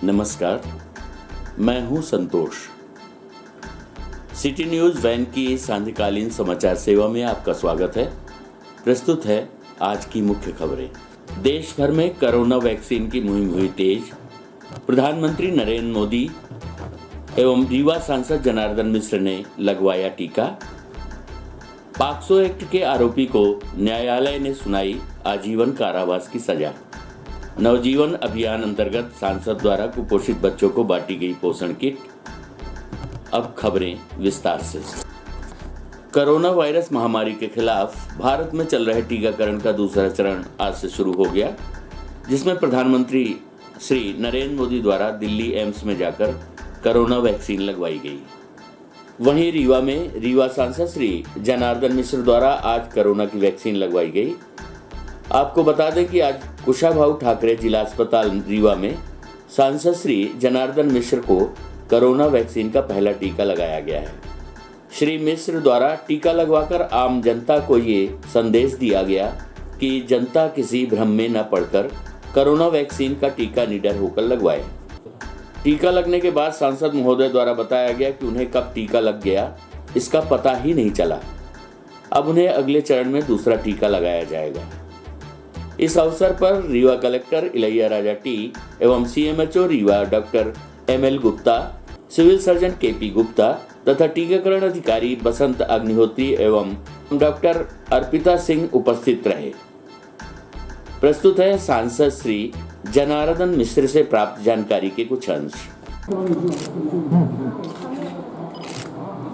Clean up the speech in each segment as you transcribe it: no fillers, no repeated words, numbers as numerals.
नमस्कार, मैं हूं संतोष। सिटी न्यूज वैन की सांध्यकालीन समाचार सेवा में आपका स्वागत है। प्रस्तुत है आज की मुख्य खबरें। देश भर में कोरोना वैक्सीन की मुहिम हुई तेज। प्रधानमंत्री नरेंद्र मोदी एवं रीवा सांसद जनार्दन मिश्र ने लगवाया टीका। पॉक्सो एक्ट के आरोपी को न्यायालय ने सुनाई आजीवन कारावास की सजा। नवजीवन अभियान अंतर्गत सांसद द्वारा कुपोषित बच्चों को बांटी गई पोषण किट। अब खबरें विस्तार से। कोरोना वायरस महामारी के खिलाफ भारत में चल रहे टीकाकरण का दूसरा चरण आज से शुरू हो गया, जिसमें प्रधानमंत्री श्री नरेंद्र मोदी द्वारा दिल्ली एम्स में जाकर कोरोना वैक्सीन लगवाई गई। वहीं रीवा में रीवा सांसद श्री जनार्दन मिश्र द्वारा आज कोरोना की वैक्सीन लगवाई गई। आपको बता दें कि आज कुशाभाऊ ठाकरे जिला अस्पताल रीवा में सांसद श्री जनार्दन मिश्र को कोरोना वैक्सीन का पहला टीका लगाया गया है। श्री मिश्र द्वारा टीका लगवाकर आम जनता को ये संदेश दिया गया कि जनता किसी भ्रम में न पड़कर कोरोना वैक्सीन का टीका निडर होकर लगवाए। टीका लगने के बाद सांसद महोदय द्वारा बताया गया कि उन्हें कब टीका लग गया इसका पता ही नहीं चला। अब उन्हें अगले चरण में दूसरा टीका लगाया जाएगा। इस अवसर पर रीवा कलेक्टर इलैया राजा टी एवं CMHO Rewa doctor ML Gupta, civil surgeon KP Gupta तथा टीकाकरण अधिकारी बसंत अग्निहोत्री एवं डॉक्टर अर्पिता सिंह उपस्थित रहे। प्रस्तुत है सांसद श्री जनार्दन मिश्र से प्राप्त जानकारी के कुछ अंश।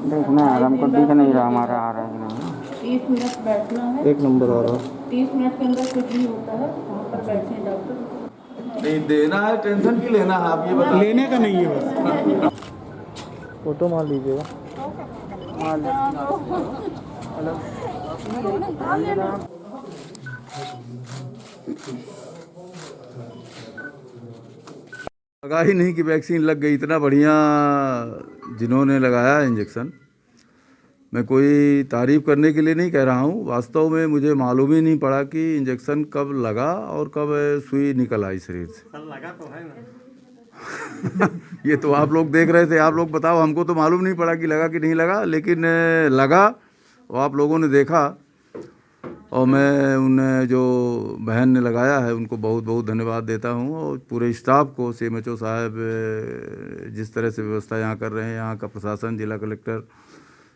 देखना है, हमको दिख नहीं रहा हमारा आ रहा है नहीं। 30 मिनट बैठना है। एक नंबर आ रहा 30 मिनट के अंदर कुछ भी होता है वहाँ पर बैठे डॉक्टर। नहीं देना है, टेंशन की लेना है, आप ये बता। लेने का नहीं है बस। फोटो मार लीजिएगा। लगा ही नहीं कि वैक्सीन लग गई। इतना बढ़िया जिन्होंने लगाया इंजेक्शन, मैं कोई तारीफ करने के लिए नहीं कह रहा हूँ। वास्तव में मुझे मालूम ही नहीं पड़ा कि इंजेक्शन कब लगा और कब सुई निकल आई शरीर से। लगा तो है ना। ये तो आप लोग देख रहे थे, आप लोग बताओ। हमको तो मालूम नहीं पड़ा कि लगा कि नहीं लगा, लेकिन लगा और आप लोगों ने देखा। और मैं उन जो बहन ने लगाया है उनको बहुत बहुत धन्यवाद देता हूँ, और पूरे स्टाफ को, सीएमएचओ साहब जिस तरह से व्यवस्था यहाँ कर रहे हैं, यहाँ का प्रशासन, जिला कलेक्टर,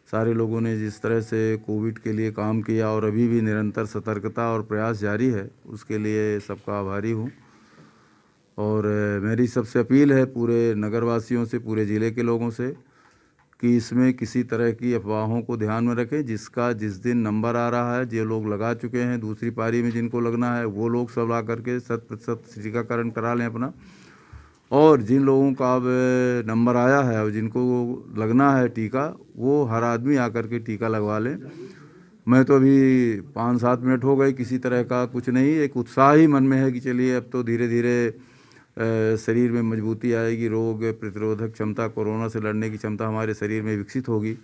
सारे लोगों ने जिस तरह से कोविड के लिए काम किया और अभी भी निरंतर सतर्कता और प्रयास जारी है, उसके लिए सबका आभारी हूँ। और मेरी सबसे अपील है पूरे नगरवासियों से, पूरे ज़िले के लोगों से, कि इसमें किसी तरह की अफवाहों को ध्यान में रखें। जिसका जिस दिन नंबर आ रहा है, जो लोग लगा चुके हैं, दूसरी पारी में जिनको लगना है, वो लोग सब ला करके 100% टीकाकरण करा लें अपना। और जिन लोगों का अब नंबर आया है और जिनको लगना है टीका, वो हर आदमी आकर के टीका लगवा लें। मैं तो अभी 5-7 मिनट हो गए, किसी तरह का कुछ नहीं। एक उत्साह ही मन में है कि चलिए अब तो धीरे धीरे शरीर में मजबूती आएगी, रोग प्रतिरोधक क्षमता, कोरोना से लड़ने की क्षमता हमारे शरीर में विकसित होगी।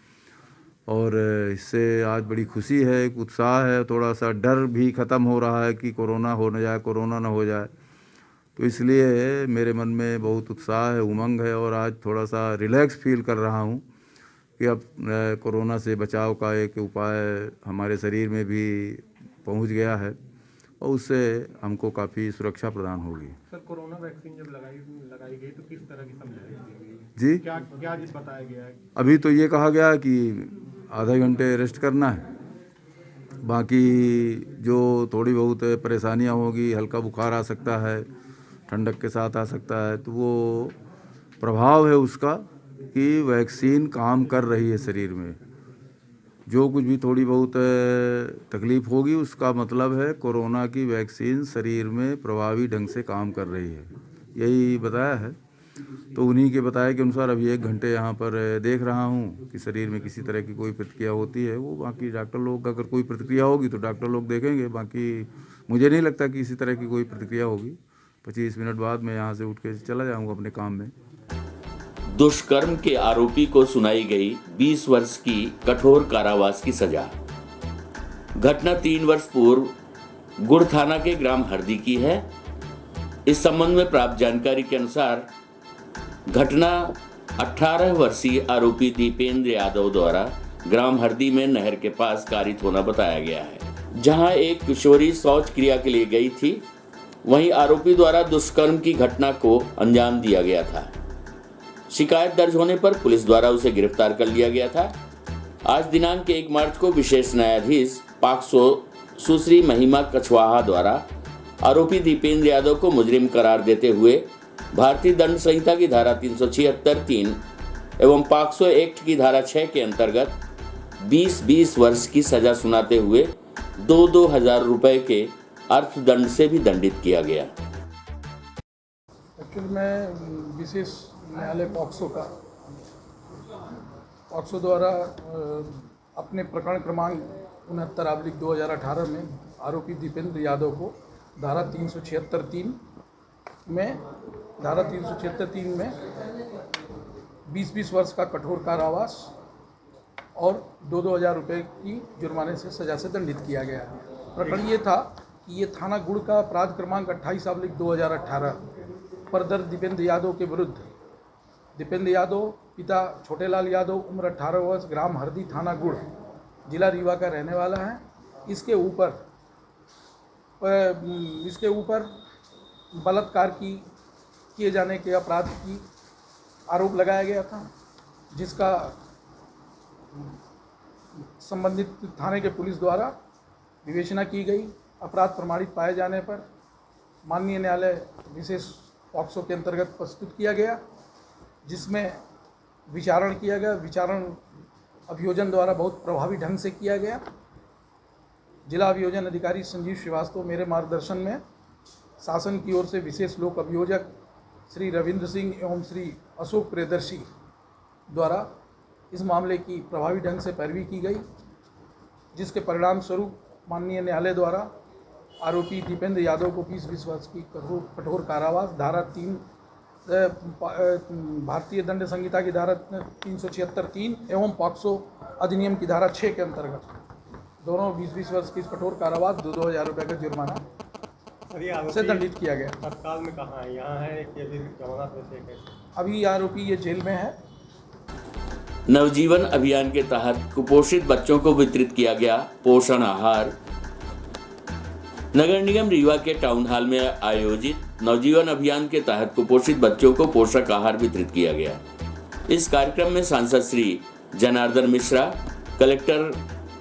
और इससे आज बड़ी खुशी है, एक उत्साह है, थोड़ा सा डर भी ख़त्म हो रहा है कि कोरोना हो न जाए, कोरोना ना हो जाए। तो इसलिए मेरे मन में बहुत उत्साह है, उमंग है, और आज थोड़ा सा रिलैक्स फील कर रहा हूँ कि अब कोरोना से बचाव का एक उपाय हमारे शरीर में भी पहुँच गया है, और उससे हमको काफ़ी सुरक्षा प्रदान होगी। सर, कोरोना वैक्सीन जब लगाई गई तो किस तरह की समझाई गई जी, क्या बताया गया है? अभी तो ये कहा गया कि आधे घंटे रेस्ट करना है। बाकी जो थोड़ी बहुत परेशानियां होगी, हल्का बुखार आ सकता है, ठंडक के साथ आ सकता है, तो वो प्रभाव है उसका कि वैक्सीन काम कर रही है शरीर में। जो कुछ भी थोड़ी बहुत तकलीफ़ होगी, उसका मतलब है कोरोना की वैक्सीन शरीर में प्रभावी ढंग से काम कर रही है, यही बताया है। तो उन्हीं के बताए के अनुसार अभी 1 घंटे यहाँ पर देख रहा हूँ कि शरीर में किसी तरह की कोई प्रतिक्रिया होती है। वो बाकी डॉक्टर लोग का, अगर कोई प्रतिक्रिया होगी तो डॉक्टर लोग देखेंगे। बाकी मुझे नहीं लगता कि इसी तरह की कोई प्रतिक्रिया होगी। 25 मिनट बाद मैं यहाँ से उठ के चला जाऊँगा अपने काम में। दुष्कर्म के आरोपी को सुनाई गई 20 वर्ष की कठोर कारावास की सजा। घटना 3 वर्ष पूर्व गुड़ थाना के ग्राम हरदी की है। इस संबंध में प्राप्त जानकारी के अनुसार घटना 18 वर्षीय आरोपी दीपेंद्र यादव द्वारा ग्राम हरदी में नहर के पास कारित होना बताया गया है, जहां एक किशोरी शौच क्रिया के लिए गई थी। वहीं आरोपी द्वारा दुष्कर्म की घटना को अंजाम दिया गया था। शिकायत दर्ज होने पर पुलिस द्वारा उसे गिरफ्तार कर लिया गया था। आज दिनांक 1 मार्च को विशेष न्यायाधीश पॉक्सो सुश्री महिमा कछवाहा द्वारा आरोपी दीपेंद्र यादव को मुजरिम करार देते हुए भारतीय दंड संहिता की धारा 376(3) एवं पॉक्सो एक्ट की धारा 6 के अंतर्गत 20-20 वर्ष की सजा सुनाते हुए 2-2 हजार रुपए के अर्थदंड से भी दंडित किया गया। एक्चुअली मैं विशेष न्यायालय पॉक्सो द्वारा अपने प्रकरण क्रमांक 69/2018 में आरोपी दीपेंद्र यादव को धारा 376(3) में 20-20 वर्ष का कठोर कारावास और 2-2 हजार रुपये की जुर्माने से सजा से दंडित किया गया। प्रकरण ये था कि ये थाना गुड़ का अपराध क्रमांक 28/2018 पर दर्ज दीपेंद्र यादव के विरुद्ध, दीपेंद्र यादव पिता छोटेलाल यादव उम्र 18 वर्ष, ग्राम हरदी, थाना गुड़, जिला रीवा का रहने वाला है। इसके ऊपर बलात्कार किए जाने के अपराध की आरोप लगाया गया था, जिसका संबंधित थाने के पुलिस द्वारा विवेचना की गई। अपराध प्रमाणित पाए जाने पर माननीय न्यायालय विशेष पॉक्सो के अंतर्गत प्रस्तुत किया गया, जिसमें विचारण किया गया। विचारण अभियोजन द्वारा बहुत प्रभावी ढंग से किया गया। जिला अभियोजन अधिकारी संजीव श्रीवास्तव मेरे मार्गदर्शन में शासन की ओर से विशेष लोक अभियोजक श्री रविंद्र सिंह एवं श्री अशोक प्रियदर्शी द्वारा इस मामले की प्रभावी ढंग से पैरवी की गई, जिसके परिणाम स्वरूप माननीय न्यायालय द्वारा आरोपी दीपेंद्र यादव को 20-20 वर्ष की कठोर कारावास, धारा 3 भारतीय दंड संहिता की धारा 376(3) एवं पॉक्सो अधिनियम की धारा 6 के अंतर्गत दोनों 20-20 वर्ष की कठोर कारावास, 2-2 हजार रुपये का जुर्माना से दंडित किया गया। तत्काल में कहाँ है? यहाँ है कि अभी जमानत में से? अभी आरोपी ये जेल में है। नवजीवन अभियान के तहत कुपोषित बच्चों को वितरित किया गया पोषण आहार। नगर निगम रीवा के टाउन हॉल में आयोजित नवजीवन अभियान के तहत कुपोषित बच्चों को पोषक आहार वितरित किया गया। इस कार्यक्रम में सांसद श्री जनार्दन मिश्रा, कलेक्टर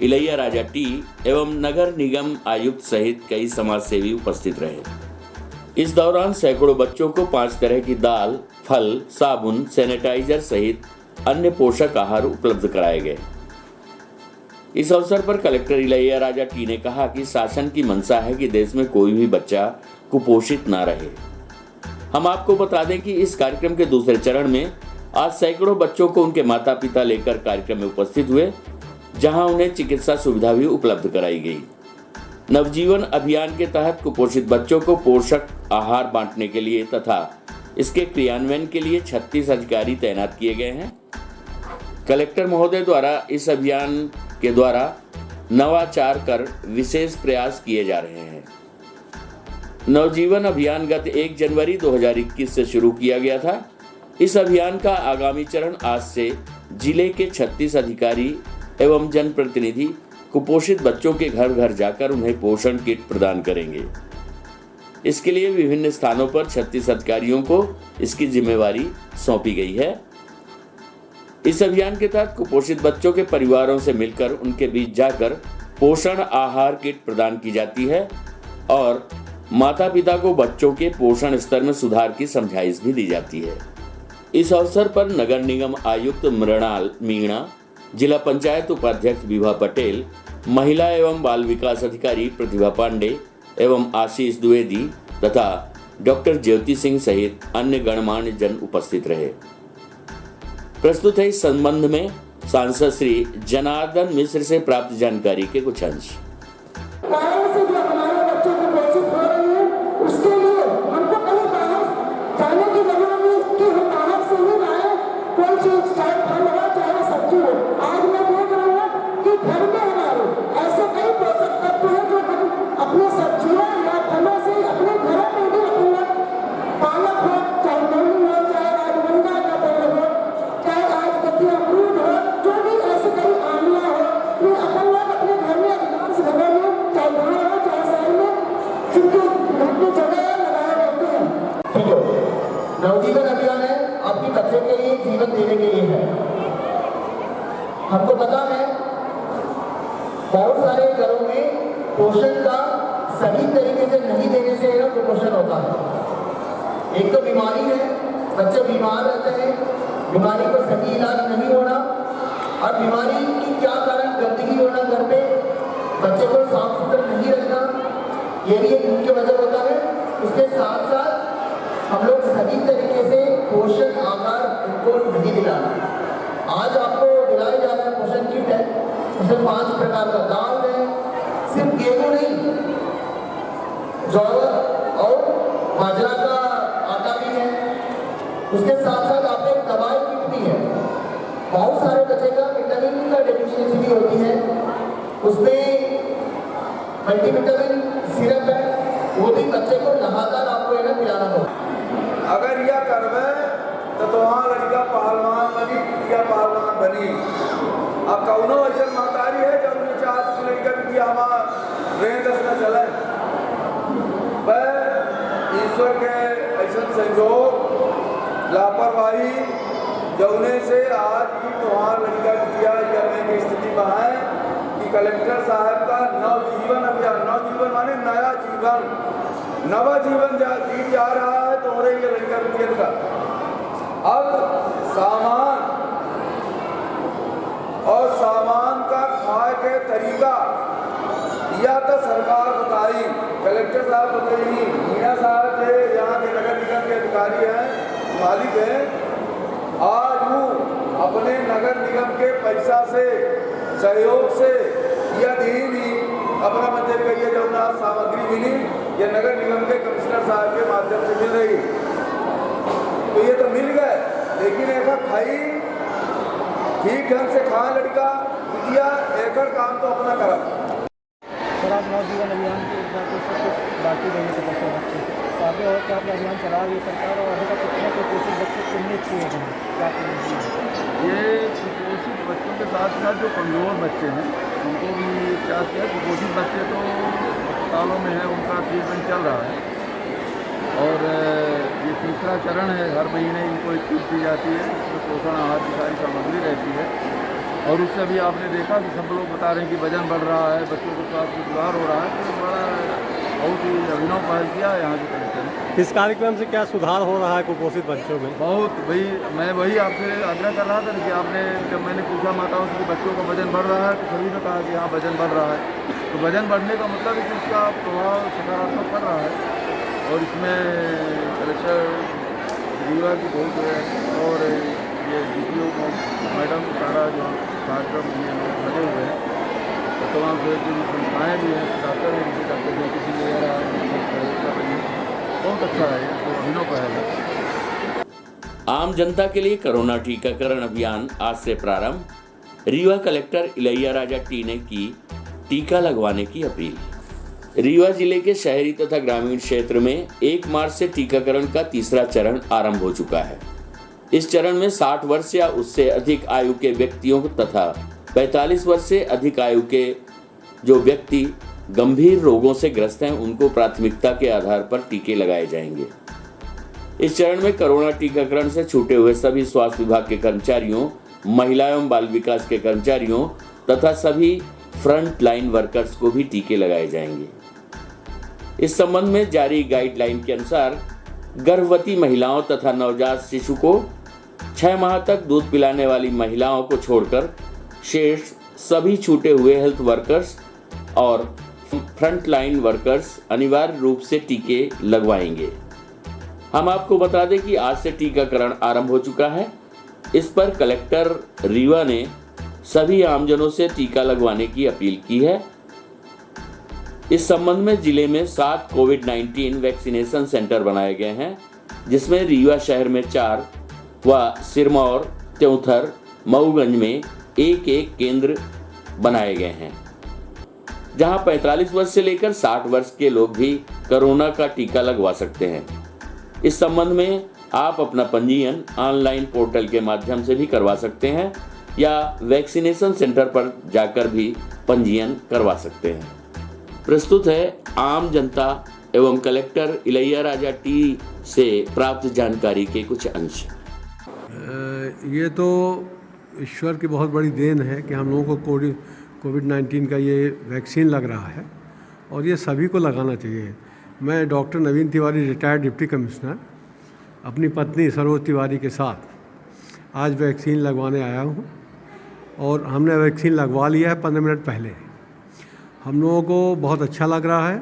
इलैया राजा टी एवं नगर निगम आयुक्त सहित कई समाजसेवी उपस्थित रहे। इस दौरान सैकड़ों बच्चों को 5 तरह की दाल, फल, साबुन, सैनिटाइजर सहित अन्य पोषक आहार उपलब्ध कराए गए। इस अवसर पर कलेक्टर इलैया राजा टी ने कहा कि शासन की मंशा है कि देश में कोई भी बच्चा कुपोषित ना रहे। हम आपको बता दें कि इस कार्यक्रम के दूसरे चरण में आज सैकड़ों बच्चों को उनके माता पिता लेकर कार्यक्रम में उपस्थित हुए, जहां उन्हें चिकित्सा सुविधा भी उपलब्ध कराई गई। नवजीवन अभियान के तहत कुपोषित बच्चों को पोषक आहार बांटने के लिए तथा इसके क्रियान्वयन के लिए 36 अधिकारी तैनात किए गए हैं। कलेक्टर महोदय द्वारा इस अभियान के द्वारा नवाचार कर विशेष प्रयास किए जा रहे हैं। नवजीवन अभियान गत 1 जनवरी 2021 से शुरू किया गया था। इस अभियान का आगामी चरण आज से जिले के 36 अधिकारी एवं जनप्रतिनिधि कुपोषित बच्चों के घर घर जाकर उन्हें पोषण किट प्रदान करेंगे। इसके लिए विभिन्न स्थानों पर 36 अधिकारियों को इसकी जिम्मेवारी सौंपी गई है। इस अभियान के तहत कुपोषित बच्चों के परिवारों से मिलकर उनके बीच जाकर पोषण आहार किट प्रदान की जाती है और माता पिता को बच्चों के पोषण स्तर में सुधार की समझाइश भी दी जाती है। इस अवसर पर नगर निगम आयुक्त मृणाल मीणा, जिला पंचायत उपाध्यक्ष विभा पटेल, महिला एवं बाल विकास अधिकारी प्रतिभा पांडे एवं आशीष द्विवेदी तथा डॉक्टर ज्योति सिंह सहित अन्य गणमान्य जन उपस्थित रहे। प्रस्तुत है इस संबंध में सांसद श्री जनार्दन मिश्र से प्राप्त जानकारी के कुछ अंश। पालक हो, चाहे मूली हो, चाहे राजगंगा नवजीवन अभियान है आपके बच्चे के लिए, जीवन देने के लिए है। हमको पता है बहुत सारे घरों में पोषण का सही तरीके से नहीं देने से कुपोषण होता है। एक तो बीमारी है, बच्चे बीमार रहते हैं, बीमारी को सही इलाज नहीं होना, और बीमारी की क्या कारण गंदगी होना, घर पे बच्चे को साफ सुथरा नहीं रखना, ये भी एक मुख्य वजह होता है। उसके साथ साथ हम लोग सही तरीके से पोषण आहार उनको नहीं दिलाना। आज आपको दिलाया जा रहा है पोषण किट है, उसमें 5 प्रकार का दाल है, सिर्फ गेहूं नहीं, ज्वार और बाजरा का आटा भी है। उसके साथ साथ आपने एक दवाई किट भी है। बहुत सारे बच्चे का विटामिन का डेफिशिएंसी भी होती है, उसमें मल्टीविटामिन सिरप है, वो भी बच्चे को लगातार आपको पिलाना होगा। अगर यह करवे तो वहाँ लड़का पहलवान बनी या पहलवान बनी। अब कौनो ऐसा महतारी है जब उन्हें चाहती कि लड़का बिटिया हमारा रें दस न चले, वह ईश्वर के ऐसा संयोग लापरवाही जौने से आज ही वहाँ लड़का बिटिया या की स्थिति में है कि कलेक्टर साहब का नवजीवन अभियान, नवजीवन माने नया जीवन, नवा जीवन जी जा रहा है तो हो रही है लड़का बिटिया का। अब सामान और सामान का खाए के तरीका या तो सरकार बताई, कलेक्टर साहब बताइए, मीना साहब थे यहाँ के नगर निगम के अधिकारी हैं, मालिक हैं, आज वो अपने नगर निगम के पैसा से, सहयोग से या दीनी अपना मंदिर का ये जो सामग्री मिली ये नगर निगम के कमिश्नर साहब के माध्यम से मिल रही, तो ये तो मिल गए, लेकिन ऐसा खाई ठीक ढंग से खा लड़का बिटिया एकड़ काम तो अपना करा। सर आप नवजीवन अभियान के उद्घाटन से कुछ बाकी रही थे बच्चे तो आगे और क्या अभियान चला रही है सरकार, और अभी तक कितने कुपोषित बच्चे कितने छुए हैं क्या करेंगे? ये कुपोषित बच्चों के साथ साथ जो कमज़ोर बच्चे हैं उनको भी क्या किया, कुपोषित बच्चे तो अस्पतालों में है, उनका ट्रीटमेंट चल रहा है, और ये तीसरा चरण है, हर महीने इनको एक किट दी जाती है, उसमें पोषण आहार की सारी सामग्री रहती है, और उससे अभी आपने देखा कि सब लोग बता रहे हैं कि वजन बढ़ रहा है, बच्चों के स्वास्थ्य में सुधार हो रहा है, तो बड़ा बहुत ही अभिनव पहल किया है यहाँ के कलेक्टर ने। इस कार्यक्रम से क्या सुधार हो रहा है कुपोषित बच्चों में? बहुत भाई, मैं वही आपसे आग्रह कर रहा था कि आपने जब मैंने पूछा माताओं से कि बच्चों का वजन बढ़ रहा है तो सभी ने कहा कि हाँ वजन बढ़ रहा है, तो वजन बढ़ने का मतलब है कि उसका प्रभाव सकारात्मक पड़ रहा है, और इसमें कलेक्टर रीवा की बहुत और ये DPO मैडम सारा जो कार्यक्रम लगे हुए हैं, तो तमाम तरह की संस्थाएँ भी हैं, डॉक्टर हैं, डॉक्टर जो किसी कर रही है, बहुत अच्छा है, तो अभिनव पहल है। आम जनता के लिए कोरोना टीकाकरण अभियान आज से प्रारंभ, रीवा कलेक्टर इलैया राजा टी ने की टीका लगवाने की अपील। रीवा जिले के शहरी तथा ग्रामीण क्षेत्र में 1 मार्च से टीकाकरण का तीसरा चरण आरंभ हो चुका है। इस चरण में 60 वर्ष या उससे अधिक आयु के व्यक्तियों तथा 45 वर्ष से अधिक आयु के जो व्यक्ति गंभीर रोगों से ग्रस्त हैं उनको प्राथमिकता के आधार पर टीके लगाए जाएंगे। इस चरण में कोरोना टीकाकरण से छूटे हुए सभी स्वास्थ्य विभाग के कर्मचारियों, महिला एवं बाल विकास के कर्मचारियों तथा सभी फ्रंट लाइन वर्कर्स को भी टीके लगाए जाएंगे। इस संबंध में जारी गाइडलाइन के अनुसार गर्भवती महिलाओं तथा नवजात शिशु को 6 माह तक दूध पिलाने वाली महिलाओं को छोड़कर शेष सभी छूटे हुए हेल्थ वर्कर्स और फ्रंट लाइन वर्कर्स अनिवार्य रूप से टीके लगवाएंगे। हम आपको बता दें कि आज से टीकाकरण आरंभ हो चुका है। इस पर कलेक्टर रीवा ने सभी आमजनों से टीका लगवाने की अपील की है। इस संबंध में जिले में 7 कोविड-19 वैक्सीनेशन सेंटर बनाए गए हैं, जिसमें रीवा शहर में 4 व सिरमौर, त्योंथर, मऊगंज में 1-1 केंद्र बनाए गए हैं, जहां 45 वर्ष से लेकर 60 वर्ष के लोग भी कोरोना का टीका लगवा सकते हैं। इस संबंध में आप अपना पंजीयन ऑनलाइन पोर्टल के माध्यम से भी करवा सकते हैं या वैक्सीनेशन सेंटर पर जाकर भी पंजीयन करवा सकते हैं। प्रस्तुत है आम जनता एवं कलेक्टर इलैया राजा टी से प्राप्त जानकारी के कुछ अंश। ये तो ईश्वर की बहुत बड़ी देन है कि हम लोगों को कोविड-19 का ये वैक्सीन लग रहा है और ये सभी को लगाना चाहिए। मैं डॉक्टर नवीन तिवारी, रिटायर्ड डिप्टी कमिश्नर, अपनी पत्नी सरोज तिवारी के साथ आज वैक्सीन लगवाने आया हूँ और हमने वैक्सीन लगवा लिया है 15 मिनट पहले। हम लोगों को बहुत अच्छा लग रहा है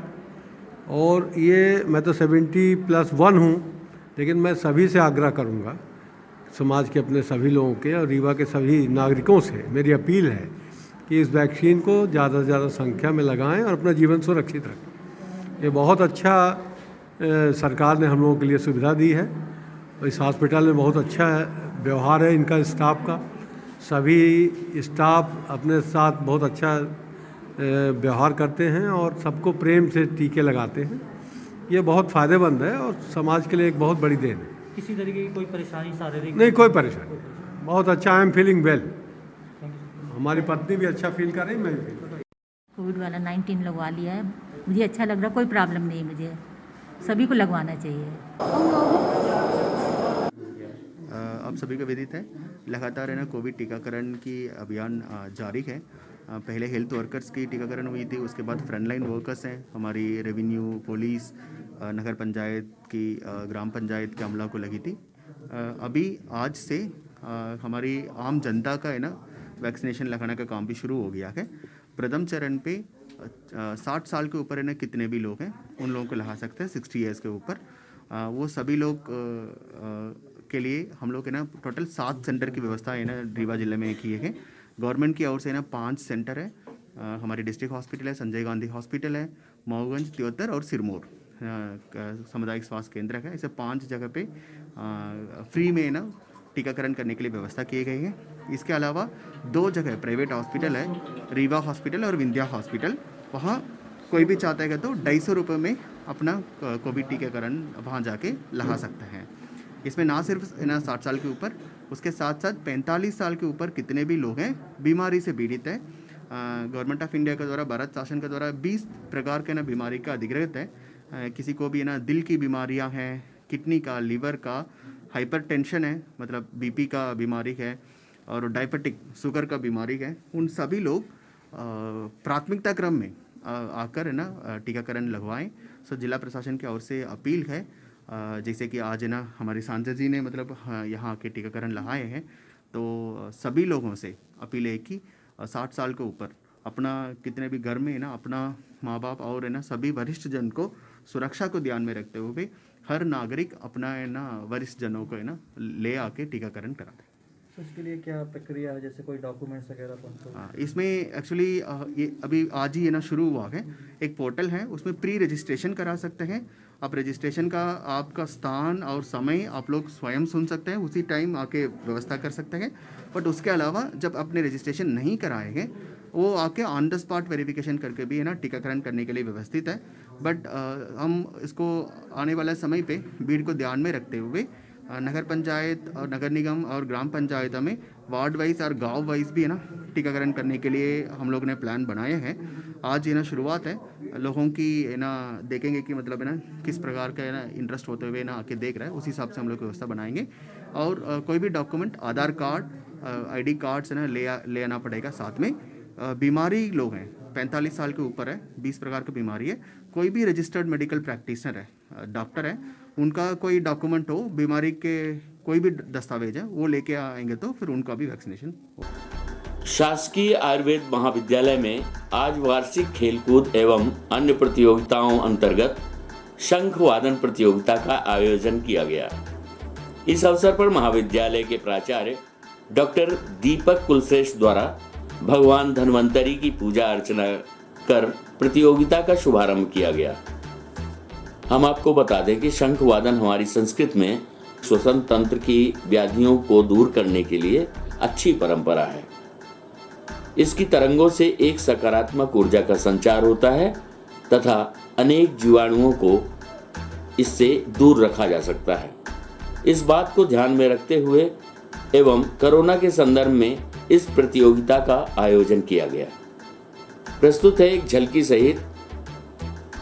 और ये मैं तो 70+1 हूँ, लेकिन मैं सभी से आग्रह करूँगा, समाज के अपने सभी लोगों के और रीवा के सभी नागरिकों से मेरी अपील है कि इस वैक्सीन को ज़्यादा से ज़्यादा संख्या में लगाएं और अपना जीवन सुरक्षित रखें। ये बहुत अच्छा सरकार ने हम लोगों के लिए सुविधा दी है और इस हॉस्पिटल में बहुत अच्छा व्यवहार है इनका, स्टाफ का। सभी स्टाफ अपने साथ बहुत अच्छा व्यवहार करते हैं और सबको प्रेम से टीके लगाते हैं। ये बहुत फ़ायदेमंद है और समाज के लिए एक बहुत बड़ी देन है। किसी तरीके की कोई परेशानी शारीरिक नहीं, कोई परेशानी, बहुत अच्छा। I am feeling well. हमारी पत्नी भी अच्छा फील कर रही, मैं भी फील कर रही। कोविड वाला 19 लगवा लिया है, मुझे अच्छा लग रहा, कोई प्रॉब्लम नहीं है मुझे, सभी को लगवाना चाहिए। आप सभी को विदित है, लगातार है ना कोविड टीकाकरण की अभियान जारी है। पहले हेल्थ वर्कर्स की टीकाकरण हुई थी, उसके बाद फ्रंटलाइन वर्कर्स हैं, हमारी रेवेन्यू, पुलिस, नगर पंचायत की, ग्राम पंचायत के अमला को लगी थी। अभी आज से हमारी आम जनता का है ना वैक्सीनेशन लगाने का काम भी शुरू हो गया है। प्रथम चरण पे 60 साल के ऊपर है ना कितने भी लोग हैं उन लोगों को लगा सकते हैं, 60 ईयर्स के ऊपर। वो सभी लोग के लिए हम लोग है ना टोटल 7 सेंटर की व्यवस्था है ना रीवा जिले में किए हैं। गवर्नमेंट की ओर से है ना 5 सेंटर है। हमारी डिस्ट्रिक्ट हॉस्पिटल है, संजय गांधी हॉस्पिटल है, मऊगंज, त्योतर और सिरमौर सामुदायिक स्वास्थ्य केंद्र है। ऐसे 5 जगह पे फ्री में ना टीकाकरण करने के लिए व्यवस्था किए गए हैं। इसके अलावा 2 जगह प्राइवेट हॉस्पिटल है, रीवा हॉस्पिटल और विंध्या हॉस्पिटल। वहाँ कोई भी चाहता है तो 250 रुपये में अपना कोविड टीकाकरण वहाँ जाके लगा सकते हैं। इसमें ना सिर्फ ना 60 साल के ऊपर, उसके साथ साथ 45 साल के ऊपर कितने भी लोग हैं बीमारी से पीड़ित है। गवर्नमेंट ऑफ इंडिया के द्वारा, भारत शासन के द्वारा 20 प्रकार के ना बीमारी का अधिकृत है। किसी को भी ना दिल की बीमारियां हैं, किडनी का, लीवर का, हाइपरटेंशन है मतलब बीपी का बीमारी है, और डायबिटिक शुगर का बीमारी है। उन सभी लोग प्राथमिकता क्रम में आकर है ना टीकाकरण लगवाएं। सो जिला प्रशासन की ओर से अपील है, जैसे कि आज है ना हमारे सांसद जी ने मतलब यहाँ आके टीकाकरण लगाए हैं, तो सभी लोगों से अपील है कि 60 साल के ऊपर अपना कितने भी घर में है ना अपना माँ बाप और है ना सभी वरिष्ठ जन को सुरक्षा को ध्यान में रखते हुए हर नागरिक अपना है ना वरिष्ठ जनों को है ना ले आके टीकाकरण करा दे। तो इसके लिए क्या प्रक्रिया है, जैसे कोई डॉक्यूमेंट्स वगैरह? इसमें एक्चुअली ये अभी आज ही है ना शुरू हुआ है। एक पोर्टल है, उसमें प्री रजिस्ट्रेशन करा सकते हैं आप। रजिस्ट्रेशन का आपका स्थान और समय आप लोग स्वयं सुन सकते हैं, उसी टाइम आके व्यवस्था कर सकते हैं। बट उसके अलावा जब आपने रजिस्ट्रेशन नहीं कराएंगे वो आके ऑन द स्पॉट वेरिफिकेशन करके भी है ना टीकाकरण करने के लिए व्यवस्थित है। बट हम इसको आने वाला समय पे भीड़ को ध्यान में रखते हुए नगर पंचायत और नगर निगम और ग्राम पंचायत में वार्ड वाइज और गांव वाइज भी है ना टीकाकरण करने के लिए हम लोग ने प्लान बनाए हैं। आज ये ना शुरुआत है, लोगों की है ना देखेंगे कि मतलब है ना किस प्रकार का है ना इंटरेस्ट होते हुए ना आके देख रहा है, उसी हिसाब से हम लोग व्यवस्था बनाएंगे। और कोई भी डॉक्यूमेंट, आधार कार्ड, ID कार्ड्स है ना ले आना पड़ेगा साथ में। बीमारी लोग हैं 45 साल के ऊपर है, 20 प्रकार की बीमारी है, कोई भी रजिस्टर्ड मेडिकल प्रैक्टिशनर है, डॉक्टर है, उनका कोई डॉक्यूमेंट हो, बीमारी के कोई भी दस्तावेज है वो लेके आएंगे तो फिर उनका भी वैक्सीनेशन हो। शासकीय आयुर्वेद महाविद्यालय में आज वार्षिक खेलकूद एवं अन्य प्रतियोगिताओं अंतर्गत शंख वादन प्रतियोगिता का आयोजन किया गया। इस अवसर पर महाविद्यालय के प्राचार्य डॉक्टर दीपक कुलश्रेष्ठ द्वारा भगवान धन्वंतरी की पूजा अर्चना कर प्रतियोगिता का शुभारंभ किया गया। हम आपको बता दें कि शंख वादन हमारी संस्कृत में श्वसन तंत्र की व्याधियों को दूर करने के लिए अच्छी परंपरा है। इसकी तरंगों से एक सकारात्मक ऊर्जा का संचार होता है तथा अनेक जीवाणुओं को इससे दूर रखा जा सकता है। इस बात को ध्यान में रखते हुए एवं कोरोना के संदर्भ में इस प्रतियोगिता का आयोजन किया गया। प्रस्तुत है एक झलकी सहित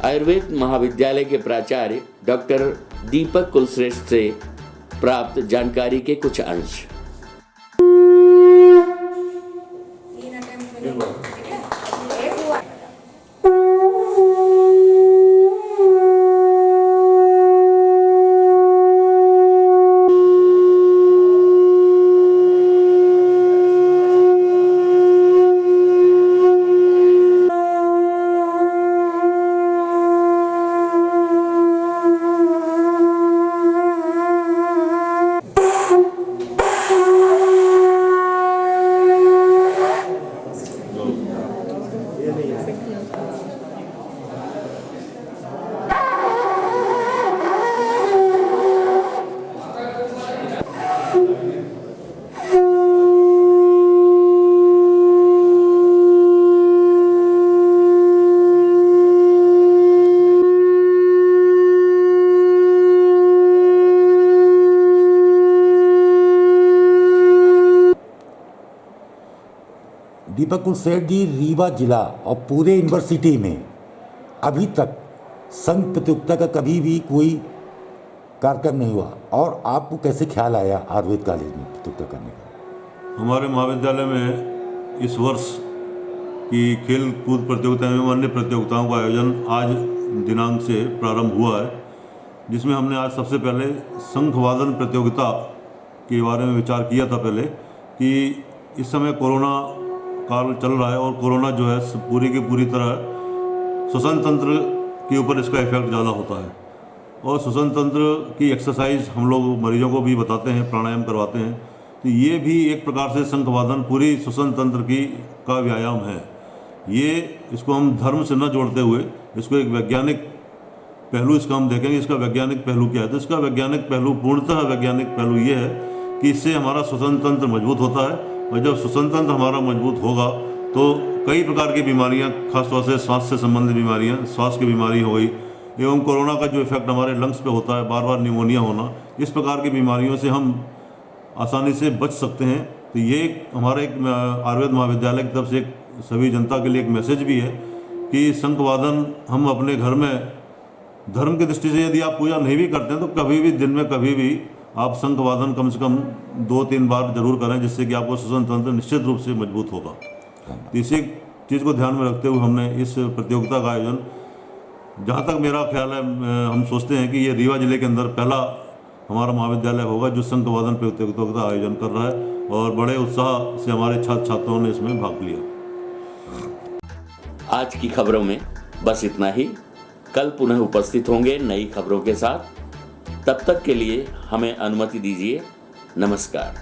आयुर्वेद महाविद्यालय के प्राचार्य डॉक्टर दीपक कुलश्रेष्ठ से प्राप्त जानकारी के कुछ अंश। दीपक कुलश्रेष्ठ जी, रीवा जिला और पूरे यूनिवर्सिटी में अभी तक संघ प्रतियोगिता का कभी भी कोई कार्यक्रम नहीं हुआ, और आपको कैसे ख्याल आया आयुर्वेद कॉलेज में प्रतियोगिता करने का? हमारे महाविद्यालय में इस वर्ष की खेल कूद प्रतियोगिता एवं अन्य प्रतियोगिताओं का आयोजन आज दिनांक से प्रारंभ हुआ है, जिसमें हमने आज सबसे पहले शंखवादन प्रतियोगिता के बारे में विचार किया था पहले कि इस समय कोरोना काल चल रहा है और कोरोना जो है पूरी की पूरी तरह श्वसन तंत्र के ऊपर इसका इफेक्ट ज़्यादा होता है, और श्वसन तंत्र की एक्सरसाइज हम लोग मरीजों को भी बताते हैं, प्राणायाम करवाते हैं। तो ये भी एक प्रकार से शंखवादन पूरी श्वसन तंत्र का व्यायाम है। ये इसको हम धर्म से न जोड़ते हुए इसको एक वैज्ञानिक पहलू इसका हम देखेंगे। इसका वैज्ञानिक पहलू क्या है? तो इसका वैज्ञानिक पहलू, पूर्णतः वैज्ञानिक पहलू ये है कि इससे हमारा श्वसन तंत्र मजबूत होता है, और जब श्वसन तंत्र हमारा मजबूत होगा तो कई प्रकार की बीमारियां, खासतौर से सांस से संबंधित बीमारियां, श्वास की बीमारी हो गई, एवं कोरोना का जो इफेक्ट हमारे लंग्स पे होता है, बार बार निमोनिया होना, इस प्रकार की बीमारियों से हम आसानी से बच सकते हैं। तो ये हमारे एक आयुर्वेद महाविद्यालय की तरफ से एक सभी जनता के लिए एक मैसेज भी है कि शंखवादन हम अपने घर में धर्म की दृष्टि से यदि आप पूजा नहीं भी करते हैं तो कभी भी दिन में कभी भी आप शंखवादन कम से कम 2-3 बार जरूर करें, जिससे कि आपको श्वसन तंत्र निश्चित रूप से मजबूत होगा। तो इसी चीज़ को ध्यान में रखते हुए हमने इस प्रतियोगिता का आयोजन, जहाँ तक मेरा ख्याल है, हम सोचते हैं कि ये रीवा जिले के अंदर पहला हमारा महाविद्यालय होगा जो शंखवादन प्रतियोगिता का आयोजन कर रहा है, और बड़े उत्साह से हमारे छात्र छात्राओं ने इसमें भाग लिया। आज की खबरों में बस इतना ही। कल पुनः उपस्थित होंगे नई खबरों के साथ। तब तक के लिए हमें अनुमति दीजिए। नमस्कार।